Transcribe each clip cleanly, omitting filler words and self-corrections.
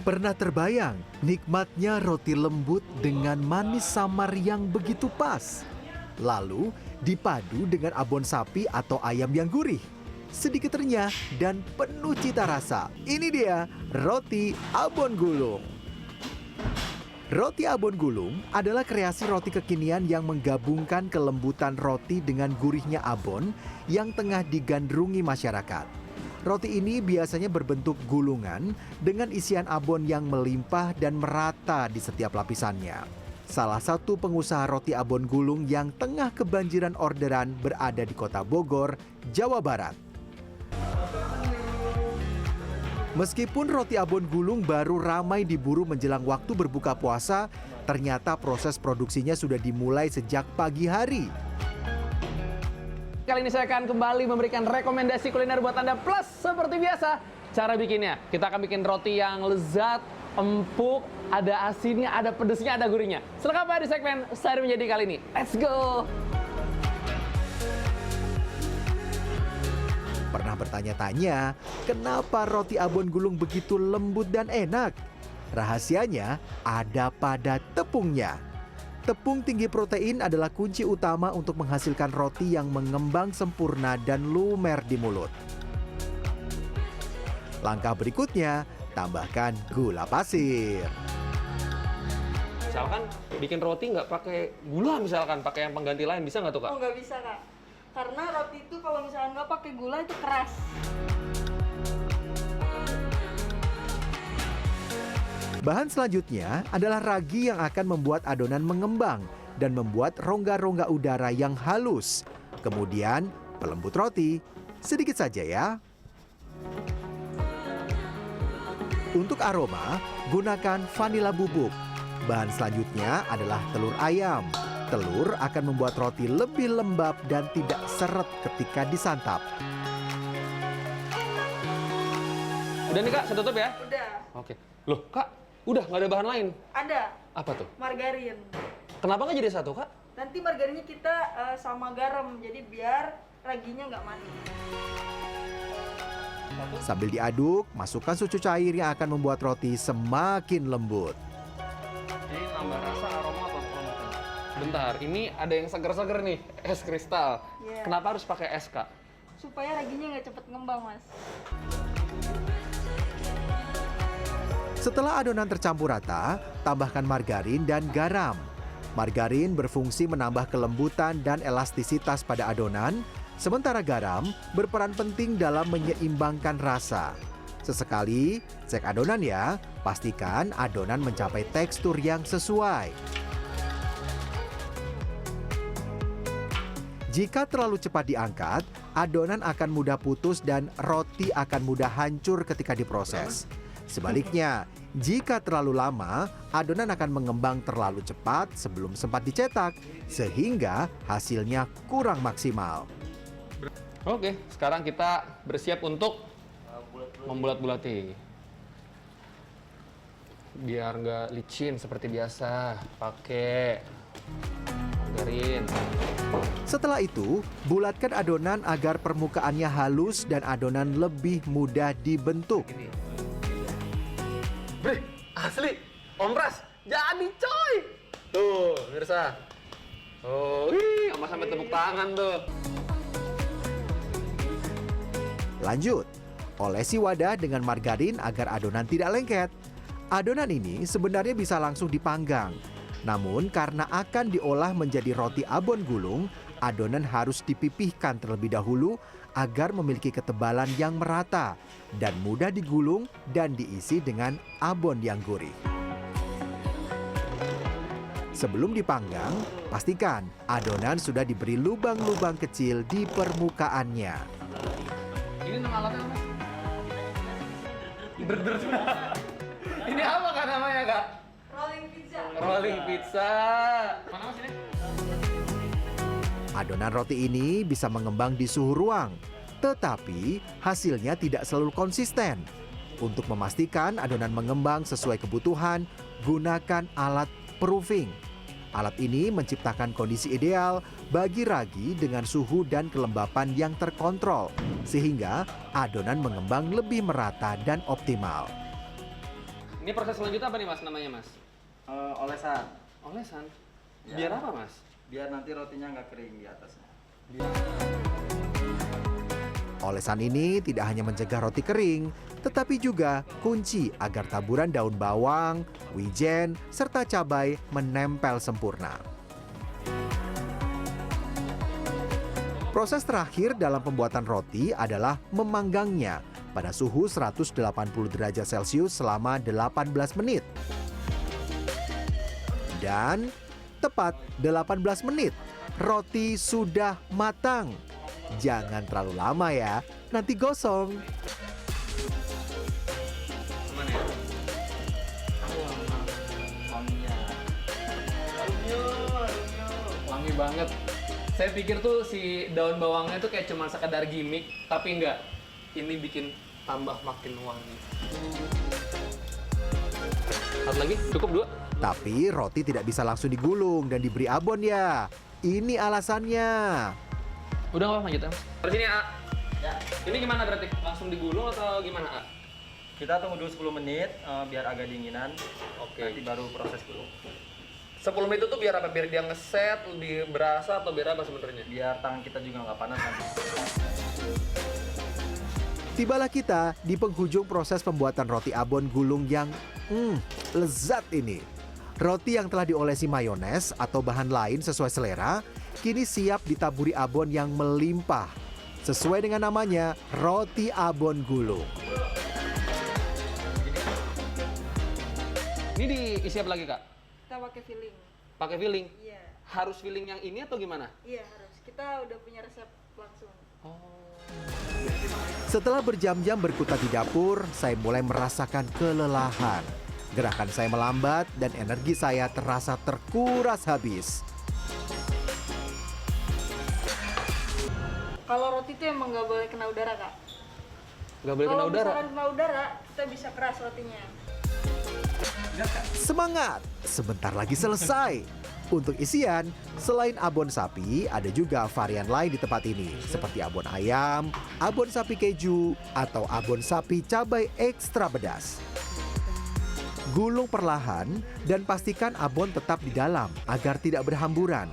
Pernah terbayang nikmatnya roti lembut dengan manis samar yang begitu pas? Lalu dipadu dengan abon sapi atau ayam yang gurih, sedikit renyah dan penuh cita rasa. Ini dia roti abon gulung. Roti abon gulung adalah kreasi roti kekinian yang menggabungkan kelembutan roti dengan gurihnya abon yang tengah digandrungi masyarakat. Roti ini biasanya berbentuk gulungan dengan isian abon yang melimpah dan merata di setiap lapisannya. Salah satu pengusaha roti abon gulung yang tengah kebanjiran orderan berada di Kota Bogor, Jawa Barat. Meskipun roti abon gulung baru ramai diburu menjelang waktu berbuka puasa, ternyata proses produksinya sudah dimulai sejak pagi hari. Kali ini saya akan kembali memberikan rekomendasi kuliner buat Anda. Plus, seperti biasa, cara bikinnya. Kita akan bikin roti yang lezat, empuk, ada asinnya, ada pedesnya, ada gurihnya. Selengkapnya di segmen Sehari Menjadi kali ini. Let's go! Pernah bertanya-tanya, kenapa roti abon gulung begitu lembut dan enak? Rahasianya ada pada tepungnya. Tepung tinggi protein adalah kunci utama untuk menghasilkan roti yang mengembang sempurna dan lumer di mulut. Langkah berikutnya, tambahkan gula pasir. Misalkan bikin roti nggak pakai gula, misalkan pakai yang pengganti lain, bisa nggak tuh, Kak? Oh, nggak bisa, Kak. Karena roti itu kalau misalnya nggak pakai gula itu keras. Bahan selanjutnya adalah ragi yang akan membuat adonan mengembang dan membuat rongga-rongga udara yang halus. Kemudian pelembut roti, sedikit saja ya. Untuk aroma, gunakan vanila bubuk. Bahan selanjutnya adalah telur ayam. Telur akan membuat roti lebih lembab dan tidak seret ketika disantap. Udah nih, Kak, saya tutup ya? Udah. Oke. Loh, Kak, udah nggak ada bahan lain? Ada. Apa tuh? Margarin. Kenapa nggak jadi satu, Kak? Nanti margarinnya kita sama garam, jadi biar raginya nggak mati. Sambil diaduk, masukkan susu cair yang akan membuat roti semakin lembut. Ini nambah rasa, aroma, atau apa? Bentar, ini ada yang seger-seger nih, es kristal. Iya. Kenapa harus pakai es, Kak? Supaya raginya nggak cepet ngembang, Mas. Setelah adonan tercampur rata, tambahkan margarin dan garam. Margarin berfungsi menambah kelembutan dan elastisitas pada adonan, sementara garam berperan penting dalam menyeimbangkan rasa. Sesekali, cek adonan ya, pastikan adonan mencapai tekstur yang sesuai. Jika terlalu cepat diangkat, adonan akan mudah putus dan roti akan mudah hancur ketika diproses. Sebaliknya, jika terlalu lama, adonan akan mengembang terlalu cepat sebelum sempat dicetak, sehingga hasilnya kurang maksimal. Oke, sekarang kita bersiap untuk membulat-bulati. Biar nggak licin seperti biasa, pakai margarin. Setelah itu, bulatkan adonan agar permukaannya halus dan adonan lebih mudah dibentuk. Bre, asli, ompras, jadi coy. Tuh, pemirsa. Oh, wih, sama sampai tepuk tangan tuh. Lanjut, olesi wadah dengan margarin agar adonan tidak lengket. Adonan ini sebenarnya bisa langsung dipanggang. Namun karena akan diolah menjadi roti abon gulung, adonan harus dipipihkan terlebih dahulu agar memiliki ketebalan yang merata dan mudah digulung dan diisi dengan abon yang gurih. Sebelum dipanggang, pastikan adonan sudah diberi lubang-lubang kecil di permukaannya. Ini nama alatnya apa? Der-der. Ini apa Kak namanya, Kak? Rolling pizza. Rolling pizza. Mana Mas ini? Adonan roti ini bisa mengembang di suhu ruang, tetapi hasilnya tidak selalu konsisten. Untuk memastikan adonan mengembang sesuai kebutuhan, gunakan alat proofing. Alat ini menciptakan kondisi ideal bagi ragi dengan suhu dan kelembapan yang terkontrol, sehingga adonan mengembang lebih merata dan optimal. Ini proses selanjutnya apa nih Mas namanya Mas? Olesan. Olesan. Ya. Biar apa Mas? Biar nanti rotinya nggak kering di atasnya. Olesan ini tidak hanya mencegah roti kering, tetapi juga kunci agar taburan daun bawang, wijen, serta cabai menempel sempurna. Proses terakhir dalam pembuatan roti adalah memanggangnya pada suhu 180 derajat Celcius selama 18 menit. Dan tepat 18 menit, roti sudah matang. Jangan terlalu lama ya, nanti gosong. Gimana ya? Wanginya. Wangi banget. Saya pikir tuh si daun bawangnya tuh kayak cuma sekedar gimmick, tapi enggak. Ini bikin tambah makin wangi. Satu lagi, cukup 2. Tapi roti tidak bisa langsung digulung dan diberi abon ya. Ini alasannya. Udah nggak apa-apa lanjut ya? Terus ini A. Ya. Ini gimana berarti? Langsung digulung atau gimana A? Kita tunggu dulu 10 menit biar agak dinginan. Oke. Nanti baru proses gulung. 10 menit itu biar apa? Biar dia ngeset, lebih berasa atau biar apa sebenarnya? Biar tangan kita juga nggak panas nanti. Tibalah kita di penghujung proses pembuatan roti abon gulung yang lezat ini. Roti yang telah diolesi mayones atau bahan lain sesuai selera, kini siap ditaburi abon yang melimpah. Sesuai dengan namanya, roti abon gulung. Ini diisi apa lagi Kak? Kita pakai filling. Pakai filling? Iya. Harus filling yang ini atau gimana? Iya harus. Kita udah punya resep langsung. Setelah berjam-jam berkutat di dapur, saya mulai merasakan kelelahan. Gerakan saya melambat dan energi saya terasa terkuras habis. Kalau roti itu emang nggak boleh kena udara kak. Nggak boleh kena Kalau udara? misalkan kena udara, kita bisa keras rotinya. Semangat, sebentar lagi selesai. Untuk isian, selain abon sapi, ada juga varian lain di tempat ini, seperti abon ayam, abon sapi keju, atau abon sapi cabai ekstra pedas. Gulung perlahan dan pastikan abon tetap di dalam agar tidak berhamburan.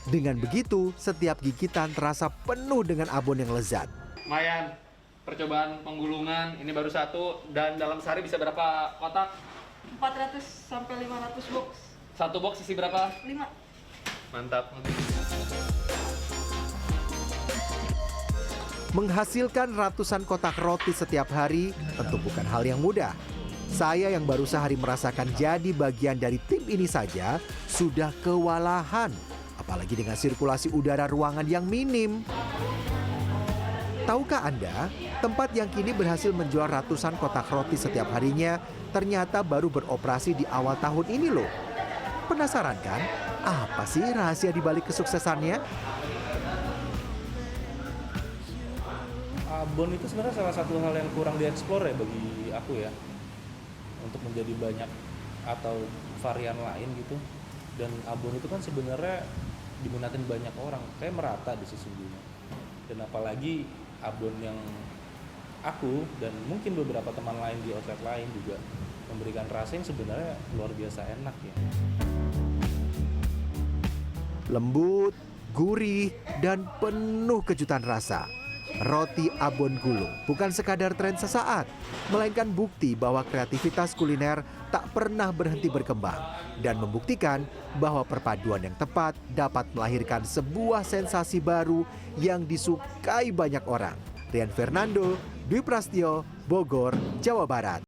Dengan begitu, setiap gigitan terasa penuh dengan abon yang lezat. Lumayan. Percobaan penggulungan, ini baru 1. Dan dalam sehari bisa berapa kotak? 400 sampai 500 box. 1 box isi berapa? 5. Mantap. Menghasilkan ratusan kotak roti setiap hari tentu bukan hal yang mudah. Saya yang baru sehari merasakan jadi bagian dari tim ini saja sudah kewalahan. Apalagi dengan sirkulasi udara ruangan yang minim. Tahukah Anda, tempat yang kini berhasil menjual ratusan kotak roti setiap harinya ternyata baru beroperasi di awal tahun ini loh. Penasaran kan? Apa sih rahasia di balik kesuksesannya? Abon itu sebenarnya salah satu hal yang kurang dieksplor ya bagi aku ya, untuk menjadi banyak atau varian lain gitu. Dan abon itu kan sebenarnya diminatin banyak orang, kayak merata di sesungguhnya. Dan apalagi abon yang aku dan mungkin beberapa teman lain di outlet lain juga memberikan rasa yang sebenarnya luar biasa enak ya. Lembut, gurih, dan penuh kejutan rasa. Roti abon gulung bukan sekadar tren sesaat, melainkan bukti bahwa kreativitas kuliner tak pernah berhenti berkembang dan membuktikan bahwa perpaduan yang tepat dapat melahirkan sebuah sensasi baru yang disukai banyak orang. Rian Fernando, Dwi Prastyo, Bogor, Jawa Barat.